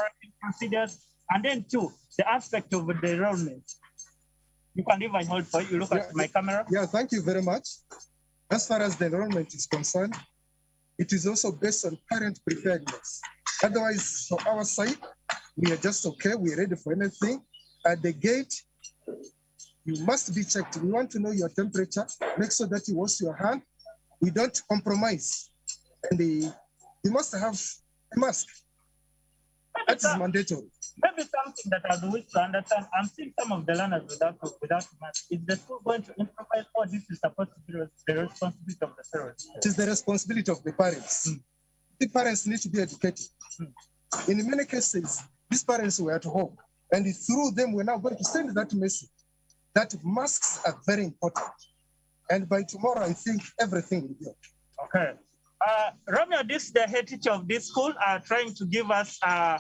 operating procedures, and then two, the aspect of the enrollment. You can leave my hold for you. Look at my camera. Yeah, thank you very much. As far as the enrollment is concerned, it is also based on parent preparedness. Otherwise, from our side, we are just okay. We are ready for anything. At the gate, you must be checked. We want to know your temperature. Make sure that you wash your hand. We don't compromise. And you must have a mask. That is mandatory. Maybe something that I wish to understand. I'm seeing some of the learners without mask. Is the school going to improvise, or this is supposed to be the responsibility of the parents? It is the responsibility of the parents. The parents need to be educated. In many cases, these parents were at home, and through them, we're now going to send that message that masks are very important. And by tomorrow, I think everything will be okay. Okay. Romeo, this is the head teacher of this school, trying to give us a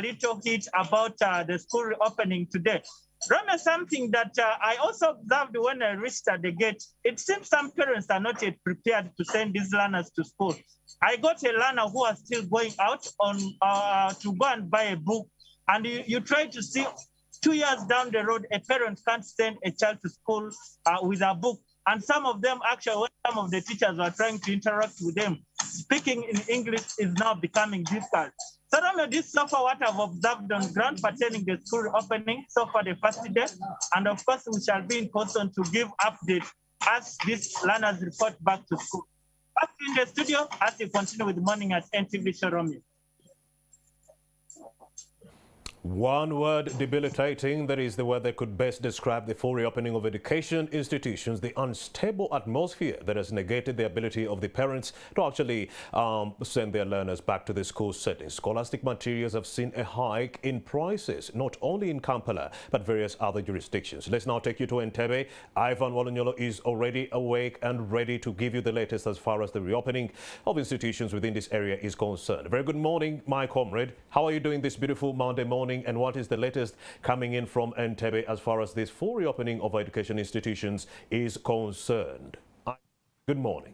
little hint about the school reopening today. Romeo, something that I also observed when I reached at the gate, it seems some parents are not yet prepared to send these learners to school. I got a learner who was still going out on to go and buy a book, and you try to see 2 years down the road, a parent can't send a child to school with a book. And some of them, actually, when some of the teachers were trying to interact with them, speaking in English is now becoming difficult. So, Romeo, this so far what I've observed on ground pertaining the school opening, so far the first day. And of course, we shall be in person to give updates as these learners report back to school. Back in the studio as we continue with Morning at NTV show, Romeo. One word, debilitating. That is the word that could best describe the full reopening of education institutions, the unstable atmosphere that has negated the ability of the parents to actually send their learners back to the school setting. Scholastic materials have seen a hike in prices, not only in Kampala, but various other jurisdictions. Let's now take you to Entebbe. Ivan Walonyolo is already awake and ready to give you the latest as far as the reopening of institutions within this area is concerned. Very good morning, my comrade. How are you doing this beautiful Monday morning? And what is the latest coming in from Entebbe as far as this full reopening of education institutions is concerned? Good morning.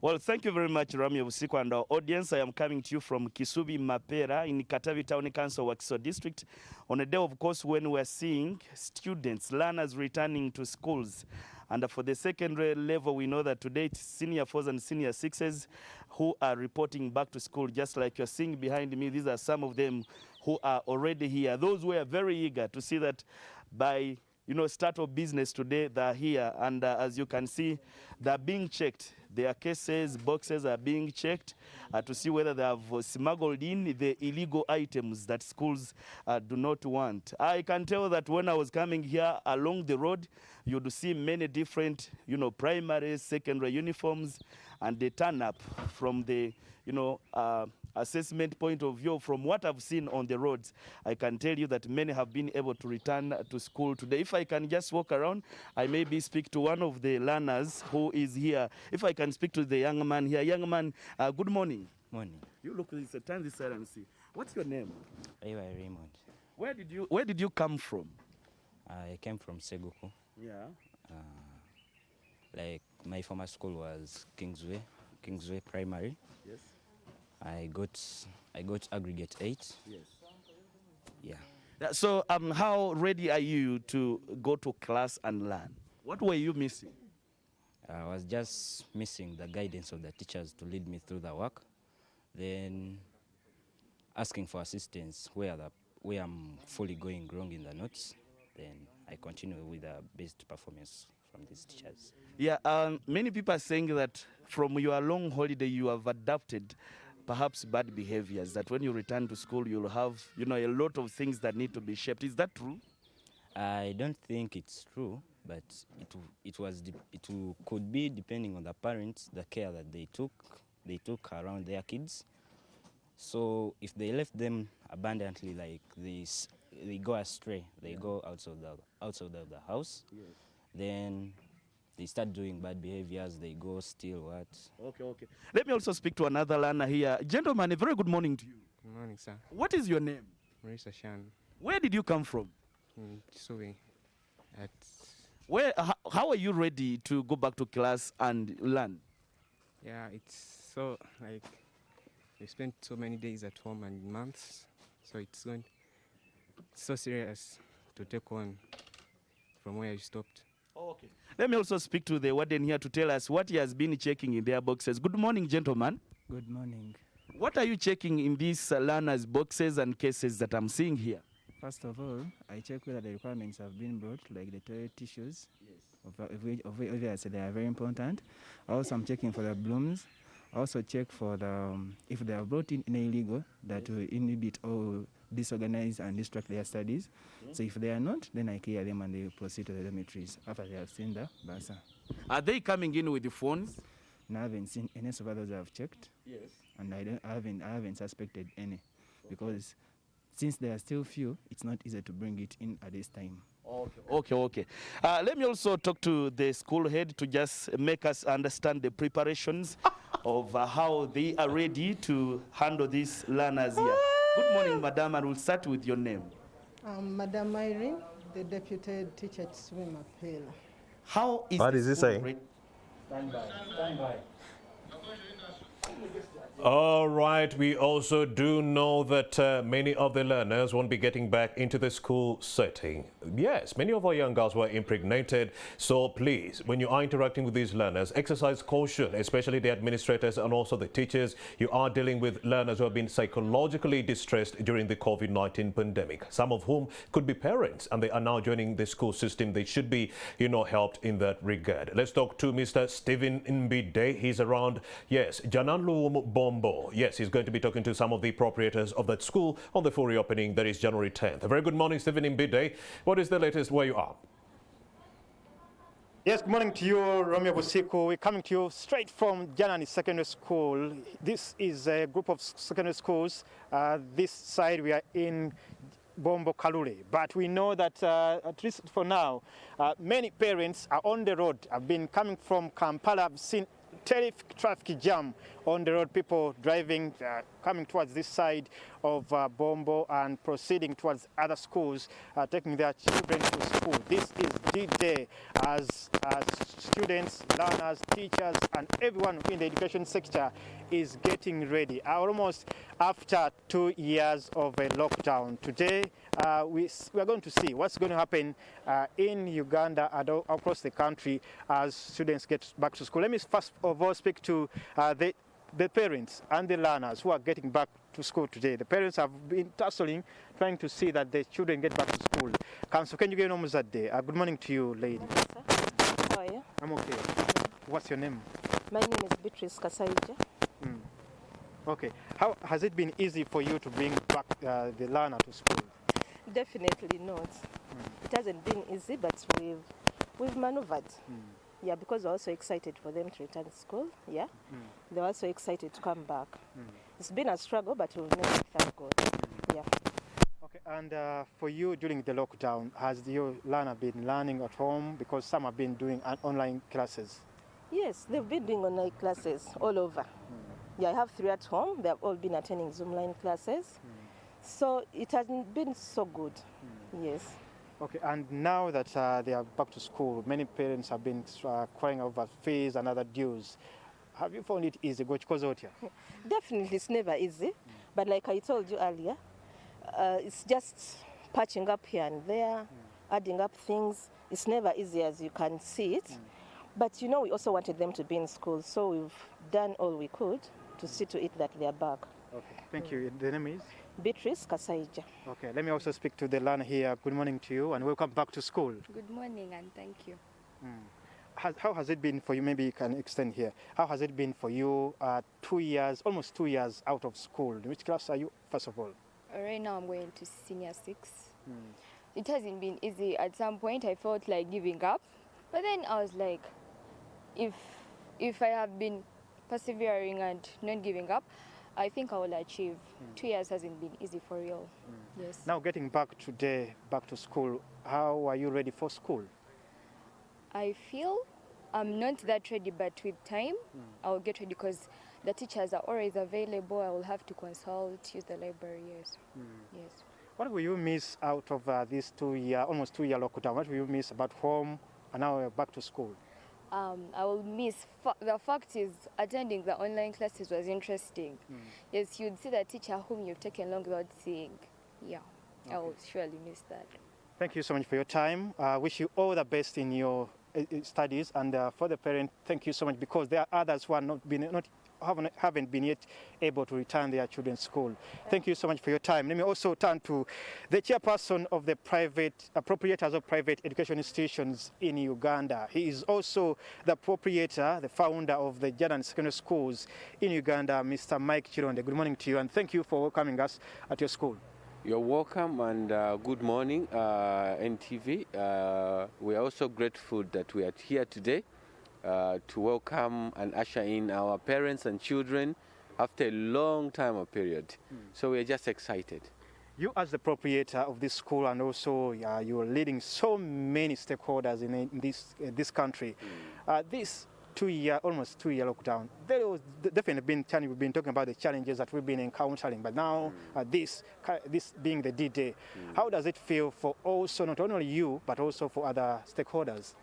Well, thank you very much, Rami Busiko, and our audience. I am coming to you from Kisubi Mapera in Katavi Town Council, Wakiso District, on a day, of course, when we are seeing students, learners returning to schools. And for the secondary level, we know that today it's senior fours and senior sixes who are reporting back to school, just like you're seeing behind me. These are some of them who are already here. Those who are very eager to see that by start of business today, they're here. And as you can see, they're being checked. Their cases, boxes are being checked to see whether they have smuggled in the illegal items that schools do not want. I can tell that when I was coming here along the road, you'd see many different, primary, secondary uniforms, and they turn up from the, assessment point of view. From what I've seen on the roads, I can tell you that many have been able to return to school today. If I can just walk around, I maybe speak to one of the learners who is here. If I can speak to the young man here. Young man, good morning. Morning. You look, turn this side and see. What's your name? Raymond. Where did you come from? I came from Seguku. Yeah. Like my former school was Kingsway Primary. Yes. I got aggregate 8. Yes. Yeah. So how ready are you to go to class and learn? What were you missing? I was just missing the guidance of the teachers to lead me through the work. Then asking for assistance where I'm fully going wrong in the notes. Then I continue with the best performance from these teachers. Yeah, many people are saying that from your long holiday you have adapted perhaps bad behaviors, that when you return to school you'll have a lot of things that need to be shaped. Is that true? I don't think it's true, but it could be depending on the parents, the care that they took around their kids. So if they left them abundantly like this, they go astray, they go outside the house. Yes. Then they start doing bad behaviors, they go steal what. Okay. Let me also speak to another learner here. Gentlemen, a very good morning to you. Good morning, sir. What is your name? Marisa Shan. Where did you come from? Kisubi. How are you ready to go back to class and learn? Yeah, it's so like We spent so many days at home and months, so it's so serious to take on from where you stopped. Okay. Let me also speak to the warden here to tell us what he has been checking in their boxes. Good morning, gentlemen. Good morning. What are you checking in these learners' boxes and cases that I'm seeing here? First of all, I check whether the requirements have been brought, like the toilet tissues. Yes. Obviously, they are very important. Also, I'm checking for the blooms. Also, check for the if they are brought in illegal, that will inhibit or disorganize and distract their studies. Okay. So if they are not, then I clear them and they will proceed to the dormitories after they have seen the BASA. Are they coming in with the phones? No, I haven't seen any so far those I've checked. Yes. And I haven't suspected any, because since there are still few, it's not easy to bring it in at this time. Okay. Let me also talk to the school head to just make us understand the preparations of how they are ready to handle these learners here. Good morning, madam, and we'll start with your name. Madam Irene, the deputy teacher at Mapela. How is what is he saying? Stand by. All right, we also do know that many of the learners won't be getting back into the school setting. Yes, many of our young girls were impregnated, so please, when you are interacting with these learners, exercise caution, especially the administrators and also the teachers. You are dealing with learners who have been psychologically distressed during the COVID-19 pandemic, some of whom could be parents, and they are now joining the school system. They should be, helped in that regard. Let's talk to Mr. Stephen Mbide. He's around, yes, Jananlu Bombo. Yes, he's going to be talking to some of the proprietors of that school on the full reopening that is January 10th. A very good morning, Stephen Mbide. What is the latest where you are? Yes, good morning to you, Romeo Busiku. We're coming to you straight from Janani Secondary School. This is a group of secondary schools. This side we are in Bombo, Kaluli. But we know that, at least for now, many parents are on the road. I've been coming from Kampala. I've seen terrific traffic jam on the road, people driving, coming towards this side of Bombo and proceeding towards other schools, taking their children to school. This is D-Day as students, learners, teachers, and everyone in the education sector is getting ready. Almost after 2 years of a lockdown. Today, we are going to see what's going to happen in Uganda and across the country as students get back to school. Let me first of all speak to the parents and the learners who are getting back to school today. The parents have been tussling, trying to see that the children get back to school. Council, can you give me that day? Good morning to you, lady. Yes, sir. How are you? I'm okay. What's your name? My name is Beatrice Kasaija. Okay. How has it been easy for you to bring back the learner to school? Definitely not. It hasn't been easy, but we've maneuvered. Yeah, because we're also excited for them to return to school. Yeah, they're also excited to come back. It's been a struggle, but we'll make it, thank God. Yeah. Okay, and for you during the lockdown, has your learner been learning at home? Because some have been doing online classes. Yes, they've been doing online classes all over. Yeah, I have 3 at home. They've all been attending Zoomline classes. So it hasn't been so good. Yes. Okay, and now that they are back to school, many parents have been crying over fees and other dues. Have you found it easy? Definitely, it's never easy. But like I told you earlier, it's just patching up here and there, adding up things. It's never easy as you can see it. But we also wanted them to be in school, so we've done all we could to see to it that they are back. Okay, thank you. The name is? Beatrice Kasaija. Okay, let me also speak to the learner here. Good morning to you and welcome back to school. Good morning and thank you. How has it been for you? Maybe you can extend here. How has it been for you 2 years, almost 2 years out of school? In which class are you, first of all? Right now I'm going to senior 6. It hasn't been easy. At some point I felt like giving up. But then I was like, if I have been persevering and not giving up, I think I will achieve. 2 years hasn't been easy for real. Yes. Now getting back today, back to school, how are you ready for school? I feel I'm not that ready, but with time, I'll get ready because the teachers are always available. I will have to consult, use the library, yes. Yes. What will you miss out of this almost 2 year lockdown? What will you miss about home and now we're back to school? I will miss. The fact is, attending the online classes was interesting. Yes, you'd see the teacher whom you've taken long without seeing. Yeah, okay. I will surely miss that. Thank you so much for your time. I wish you all the best in your studies, and for the parent, thank you so much, because there are others who are haven't been yet able to return their children to school. Thank you so much for your time. Let me also turn to the chairperson of the proprietors of private education institutions in Uganda. He is also the proprietor, the founder of the Janan Secondary Schools in Uganda, Mr. Mike Chironde. Good morning to you, and thank you for welcoming us at your school. You're welcome, and good morning, NTV. We are also grateful that we are here today to welcome and usher in our parents and children after a long time or period. So we are just excited. You as the proprietor of this school, and also you are leading so many stakeholders in this country. This almost 2 year lockdown, there was definitely been challenge. We've been talking about the challenges that we've been encountering, but now this being the D-Day, how does it feel for also not only you but also for other stakeholders?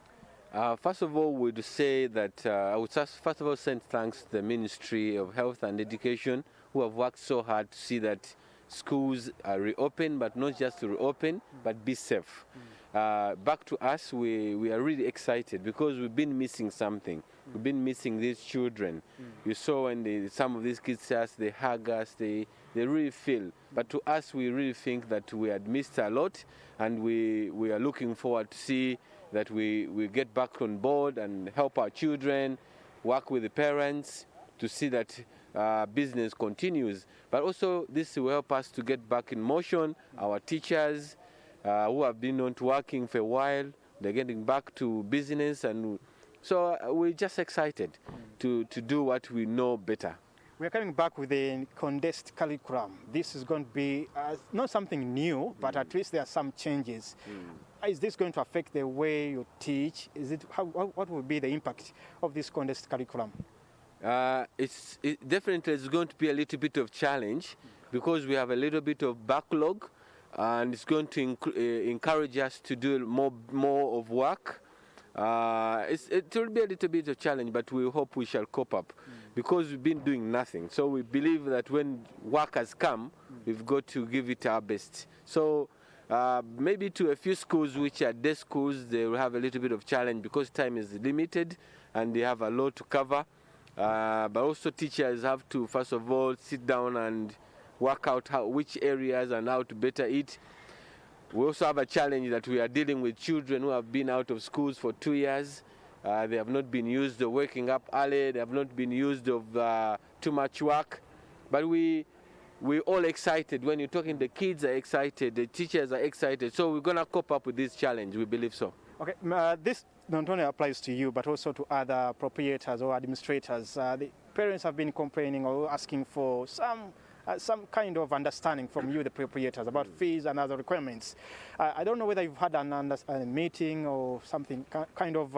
First of all, we'd say that I would just first of all send thanks to the Ministry of Health and Education, who have worked so hard to see that schools are reopened, but not just to reopen, but be safe. Back to us, we are really excited because we've been missing something. We've been missing these children. You saw when some of these kids just, they hug us, they really feel. But to us, we really think that we had missed a lot, and we are looking forward to see that we get back on board and help our children, work with the parents to see that business continues. But also this will help us to get back in motion. Our teachers who have been not working for a while, they're getting back to business, and so we're just excited to do what we know better. We're coming back with a condensed curriculum. This is going to be not something new, but at least there are some changes. Is this going to affect the way you teach? What will be the impact of this condensed curriculum? It definitely is going to be a little bit of challenge because we have a little bit of backlog, and it's going to encourage us to do more of work. It will be a little bit of challenge, but we hope we shall cope up because we've been doing nothing. So we believe that when work has come, we've got to give it our best. So maybe to a few schools which are day schools, they will have a little bit of challenge because time is limited and they have a lot to cover. But also teachers have to, first of all, sit down and work out which areas and how to better it. We also have a challenge that we are dealing with children who have been out of schools for 2 years. They have not been used of waking up early. They have not been used of too much work. But we're all excited. When you're talking, the kids are excited, the teachers are excited. So we're going to cope up with this challenge. We believe so. Okay, this not only applies to you, but also to other proprietors or administrators. The parents have been complaining or asking for some kind of understanding from you, the proprietors, about fees and other requirements. I don't know whether you've had a meeting or something kind of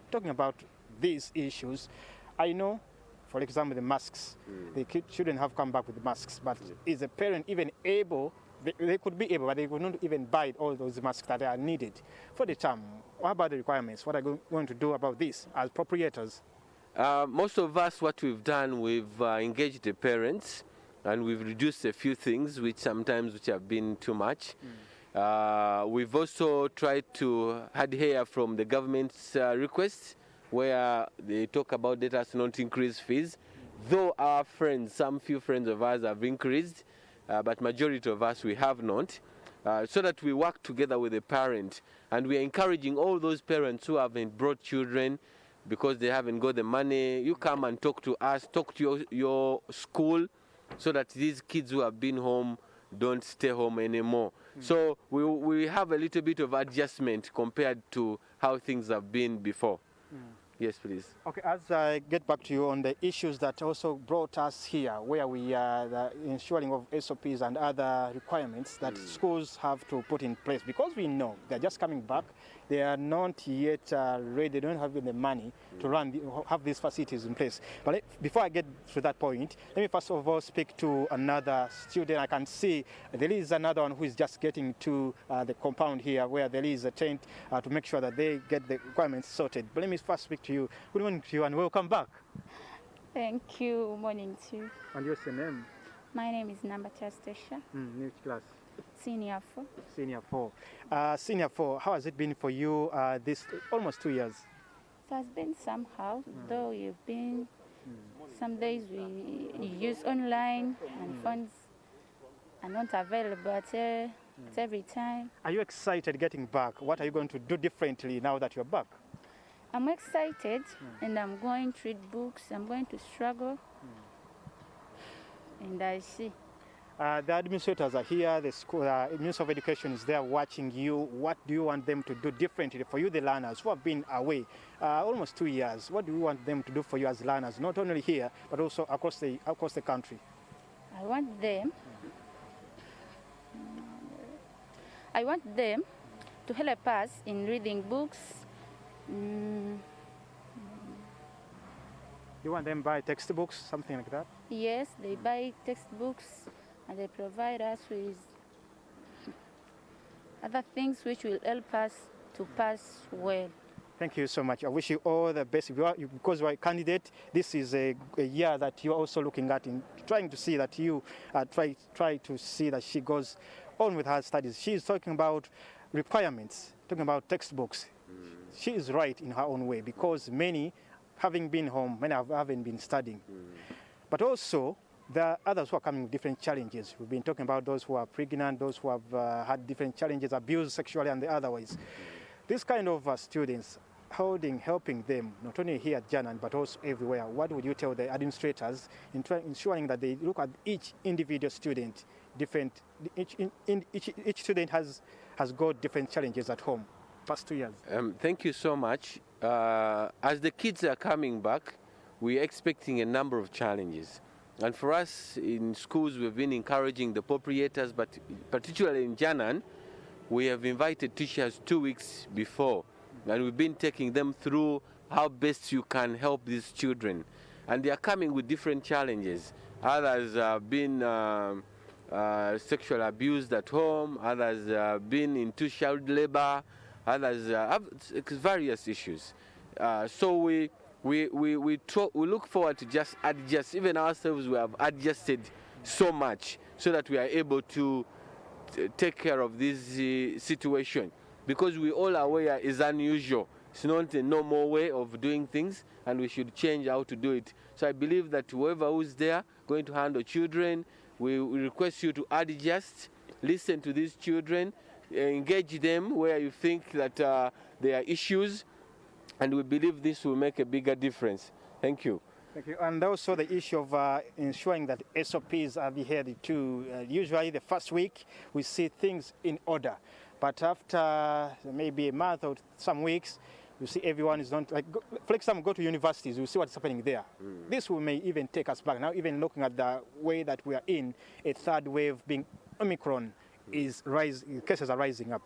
talking about these issues. I know, for example, the masks. The children have come back with the masks, but is a parent even able? They could be able, but they could not even buy all those masks that are needed for the term. What about the requirements? What are you going to do about this as proprietors? Most of us, what we've done, we've engaged the parents, and we've reduced a few things which have been too much. We've also tried to adhere from the government's requests, where they talk about let us not increase fees. Though our friends, some few friends of ours have increased, but majority of us we have not. So that we work together with the parent, and we are encouraging all those parents who haven't brought children because they haven't got the money. You come and talk to us, talk to your school, so that these kids who have been home don't stay home anymore. So we have a little bit of adjustment compared to how things have been before. Yes, please. Okay, as I get back to you on the issues that also brought us here, where we are the ensuring of SOPs and other requirements that schools have to put in place, because we know they're just coming back, they are not yet ready, they don't have the money to have these facilities in place. But before I get to that point, let me first of all speak to another student. I can see there is another one who is just getting to the compound here, where there is a tent to make sure that they get the requirements sorted. But let me first speak to to you. Good morning to you and welcome back. Thank you. Morning to you. And what's your name? My name is Nambata Stasha. Which class? Senior 4. Senior 4. Senior 4, how has it been for you this almost 2 years? It has been somehow, though you've been, some days we use online and phones are not available at every time. Are you excited getting back? What are you going to do differently now that you're back? I'm excited and I'm going to read books, I'm going to struggle and I see. The administrators are here, the school, Minister of Education is there watching you. What do you want them to do differently for you, the learners who have been away almost 2 years? What do you want them to do for you as learners, not only here, but also across the country? I want them to help us in reading books. You want them to buy textbooks, something like that? Yes, they buy textbooks and they provide us with other things which will help us to pass well. Thank you so much. I wish you all the best. Because you are a candidate, this is a year that you're also looking at in trying to see that you try to see that she goes on with her studies. She is talking about requirements, talking about textbooks. She is right in her own way because many, having been home, many haven't been studying. But also, there are others who are coming with different challenges. We've been talking about those who are pregnant, those who have had different challenges, abused sexually and the other ways. This kind of students, helping them, not only here at Janan, but also everywhere, what would you tell the administrators in ensuring that they look at each individual student different? Each student has got different challenges at home, past 2 years. Thank you so much. As the kids are coming back, we're expecting a number of challenges. And for us in schools, we've been encouraging the proprietors, but particularly in Janan, we have invited teachers 2 weeks before, and we've been taking them through how best you can help these children. And they are coming with different challenges. Others have been sexually abused at home, others have been into child labor, others have various issues. So we look forward to just adjust. Even ourselves, we have adjusted so much so that we are able to take care of this situation, because we all are aware it's unusual. It's not a normal way of doing things, and we should change how to do it. So I believe that whoever who's there going to handle children, we request you to adjust, listen to these children, engage them where you think that there are issues, and we believe this will make a bigger difference. Thank you. Thank you. And also the issue of ensuring that SOPs are adhered to. Usually the first week we see things in order, but after maybe a month or some weeks, you see everyone is not like. For example, go to universities, you see what's happening there. This may even take us back. Now, even looking at the way that we are in, a third wave being Omicron is rising. Cases are rising up.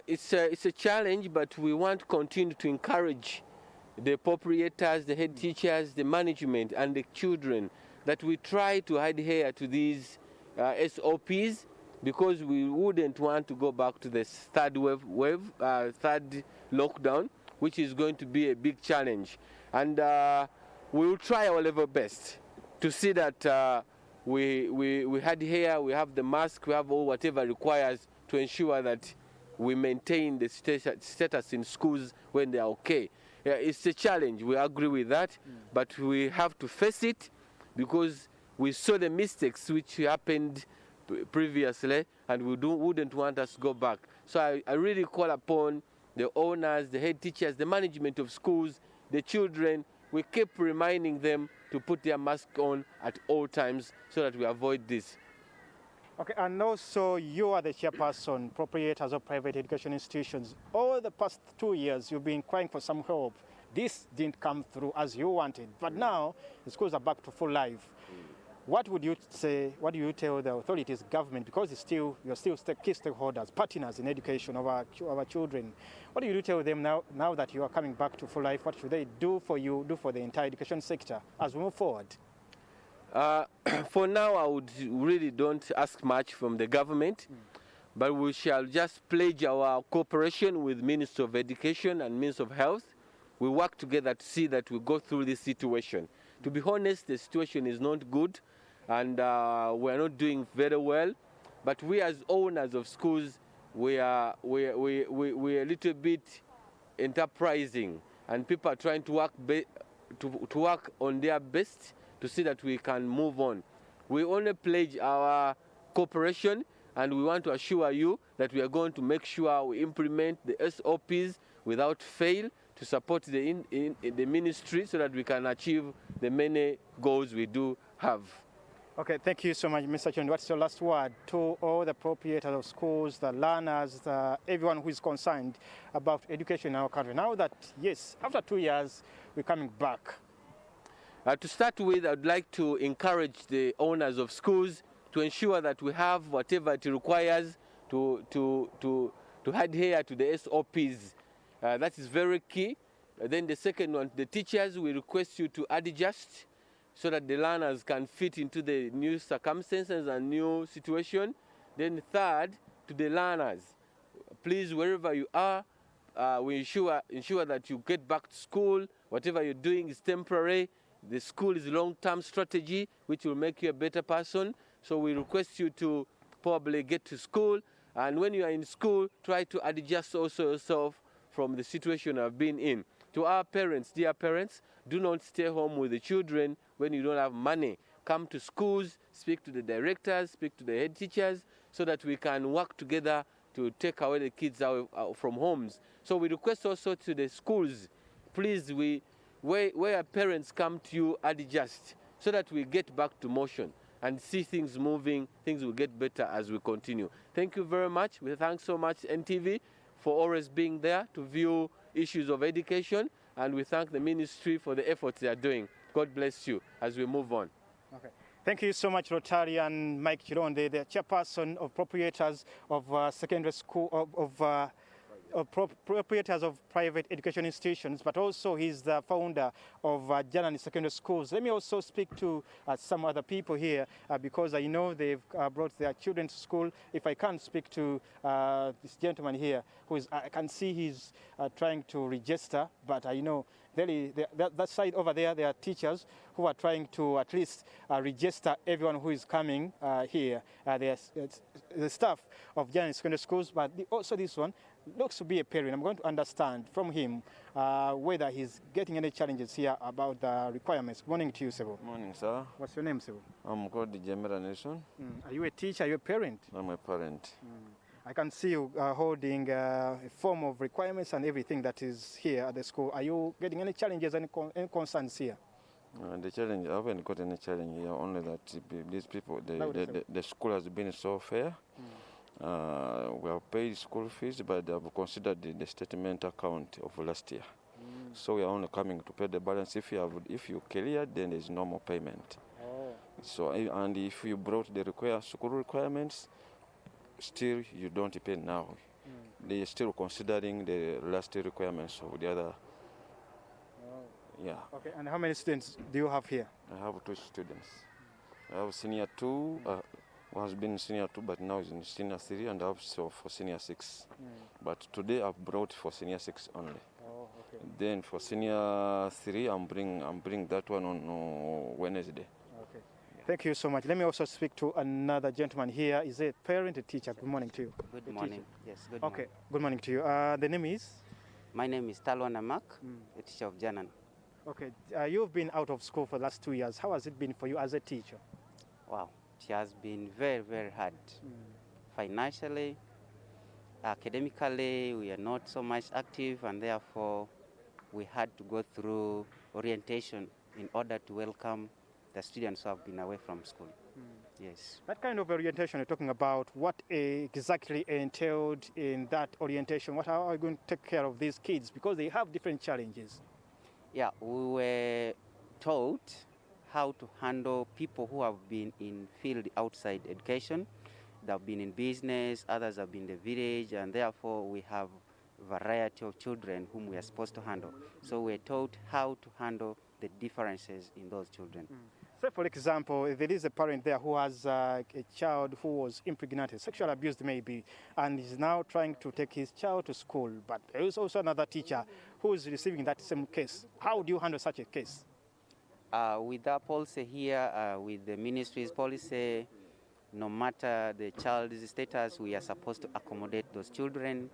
It's a challenge, but we want to continue to encourage the proprietors, the head teachers, the management, and the children that we try to adhere to these SOPs, because we wouldn't want to go back to the third third lockdown, which is going to be a big challenge. And we will try our level best to see that we adhere, we have the mask, we have all whatever requires to ensure that we maintain the status in schools when they are okay. Yeah, it's a challenge, we agree with that, but we have to face it because we saw the mistakes which happened previously, and we wouldn't want us to go back. So I really call upon the owners, the head teachers, the management of schools, the children. We keep reminding them to put their mask on at all times so that we avoid this. Okay, and also you are the chairperson, proprietors of private education institutions. All the past 2 years, you've been crying for some help. This didn't come through as you wanted, but now the schools are back to full life. What would you say, what do you tell the authorities, government, because you're still key stakeholders, partners in education of our children. What do you tell them now that you are coming back to full life? What should they do for you, do for the entire education sector as we move forward? For now, I would really don't ask much from the government, but we shall just pledge our cooperation with Minister of Education and Minister of Health we work together to see that we go through this situation. To be honest, the situation is not good, and we're not doing very well. But we as owners of schools, we are a little bit enterprising, and people are trying to work on their best to see that we can move on. We only pledge our cooperation, and we want to assure you that we are going to make sure we implement the SOPs without fail to support the ministry so that we can achieve the many goals we do have. Okay, thank you so much, Mr. Chon. What's your last word to all the proprietors of schools, the learners, everyone who is concerned about education in our country? Now that, yes, after 2 years, we're coming back. To start with, I'd like to encourage the owners of schools to ensure that we have whatever it requires to adhere to the SOPs. That is very key. Then the second one, the teachers, we request you to adjust so that the learners can fit into the new circumstances and new situation. Then third, to the learners, please, wherever you are, we ensure that you get back to school. Whatever you're doing is temporary. The school is a long-term strategy which will make you a better person. So we request you to probably get to school. And when you are in school, try to adjust also yourself from the situation I've been in. To our parents, dear parents, do not stay home with the children when you don't have money. Come to schools, speak to the directors, speak to the head teachers, so that we can work together to take away the kids out from homes. So we request also to the schools, please, where parents come to you, adjust, so that we get back to motion and see things moving, things will get better as we continue. Thank you very much. We thank so much NTV for always being there to view issues of education, and we thank the ministry for the efforts they are doing. God bless you as we move on. Okay. Thank you so much, Rotarian Mike Chironde, the chairperson of proprietors of secondary school, proprietors of private education institutions, but also he's the founder of Janani Secondary Schools. Let me also speak to some other people here because I know they've brought their children to school. If I can speak to this gentleman here, who is, I can see he's trying to register, but I know that side over there, there are teachers who are trying to at least register everyone who is coming here. There's the staff of Janani Secondary Schools, but also this one looks to be a parent. I'm going to understand from him whether he's getting any challenges here about the requirements. Good morning to you, Sebo. Morning, sir. What's your name, Sebo? I'm called Jamera Nation. Are you a teacher? Are you a parent? I'm a parent. I can see you holding a form of requirements and everything that is here at the school. Are you getting any challenges, any concerns here? The challenge, I haven't got any challenge here, only that these people, the school has been so fair. We have paid school fees, but they have considered the statement account of last year. So we are only coming to pay the balance. If you clear, then there is no more payment. So, and if you brought the school requirements, still you don't pay now. They are still considering the last requirements of the other. Yeah. Okay. And how many students do you have here? I have 2 students. I have senior 2. Who has been senior 2, but now is in senior 3, and also for senior 6. But today I've brought for senior 6 only. Okay. Then for senior 3, I'm bring that one on Wednesday. Okay. Thank you so much. Let me also speak to another gentleman here. Is a parent, a teacher. Good morning to you. Good morning. Yes, good morning. Okay, good morning to you. The name is? My name is Talwana Mak, a teacher of Janan. Okay, you've been out of school for the last 2 years. How has it been for you as a teacher? Wow, it has been very, very hard. Financially, academically, we are not so much active, and therefore we had to go through orientation in order to welcome the students who have been away from school. Yes. That kind of orientation you're talking about, what exactly entailed in that orientation? How are you going to take care of these kids? Because they have different challenges. Yeah, we were taught how to handle people who have been in field outside education. They have been in business, others have been in the village, and therefore we have a variety of children whom we are supposed to handle. So we're taught how to handle the differences in those children. Say, for example, if there is a parent there who has a child who was impregnated, sexually abused maybe, and is now trying to take his child to school, but there is also another teacher who is receiving that same case. How do you handle such a case? With our policy here, with the ministry's policy, no matter the child's status, we are supposed to accommodate those children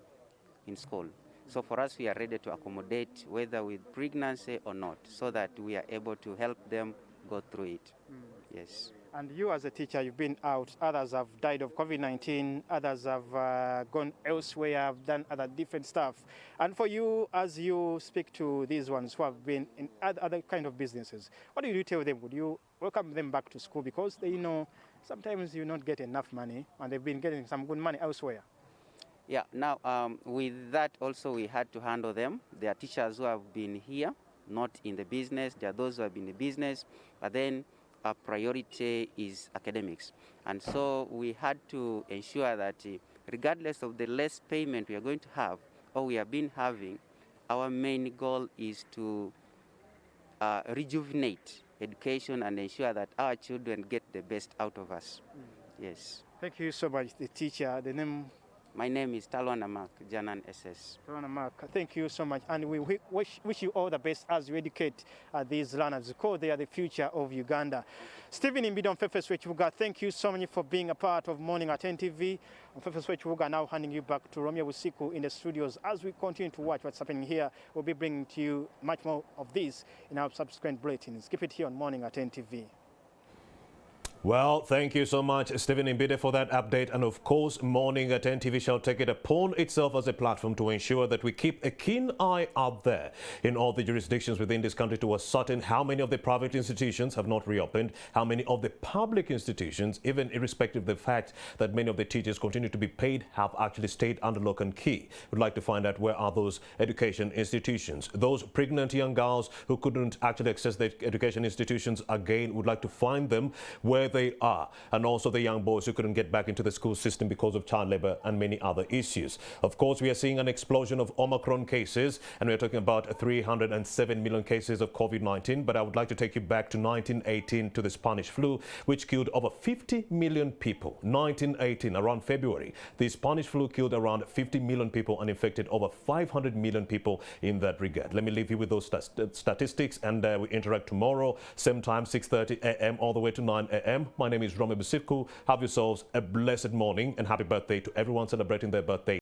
in school. So for us, we are ready to accommodate whether with pregnancy or not, so that we are able to help them go through it. Yes. And you as a teacher, you've been out. Others have died of COVID-19. Others have gone elsewhere, have done other different stuff. And for you, as you speak to these ones who have been in other kind of businesses, what do you tell them? Would you welcome them back to school? Because they know sometimes you not get enough money, and they've been getting some good money elsewhere. Yeah, now with that also we had to handle them. There are teachers who have been here, not in the business. There are those who have been in the business, but then our priority is academics. And so we had to ensure that regardless of the less payment we are going to have or we have been having, our main goal is to rejuvenate education and ensure that our children get the best out of us. Yes. Thank you so much, the teacher. The name? My name is Talwana Mark, Janan SS. Talwana Mark, thank you so much. And we wish you all the best as you educate these learners, because they are the future of Uganda. Stephen Imbidon Fefeswechivuga, thank you so much for being a part of Morning at NTV. Fefeswechivuga, now handing you back to Romeo Busiku in the studios. As we continue to watch what's happening here, we'll be bringing to you much more of this in our subsequent bulletins. Keep it here on Morning at NTV. Well, thank you so much, Stephen Imbide, for that update. And of course, Morning at NTV shall take it upon itself as a platform to ensure that we keep a keen eye out there in all the jurisdictions within this country to ascertain how many of the private institutions have not reopened, how many of the public institutions, even irrespective of the fact that many of the teachers continue to be paid, have actually stayed under lock and key. We'd like to find out where are those education institutions. Those pregnant young girls who couldn't actually access the education institutions again, would like to find them where they are, and also the young boys who couldn't get back into the school system because of child labor and many other issues. Of course, we are seeing an explosion of Omicron cases, and we're talking about 307 million cases of COVID-19. But I would like to take you back to 1918, to the Spanish flu, which killed over 50 million people. 1918, around February, the Spanish flu killed around 50 million people and infected over 500 million people in that regard. Let me leave you with those statistics, and we interact tomorrow, same time, 6:30 a.m. all the way to 9 a.m. My name is Romeo Busiku. Have yourselves a blessed morning, and happy birthday to everyone celebrating their birthday.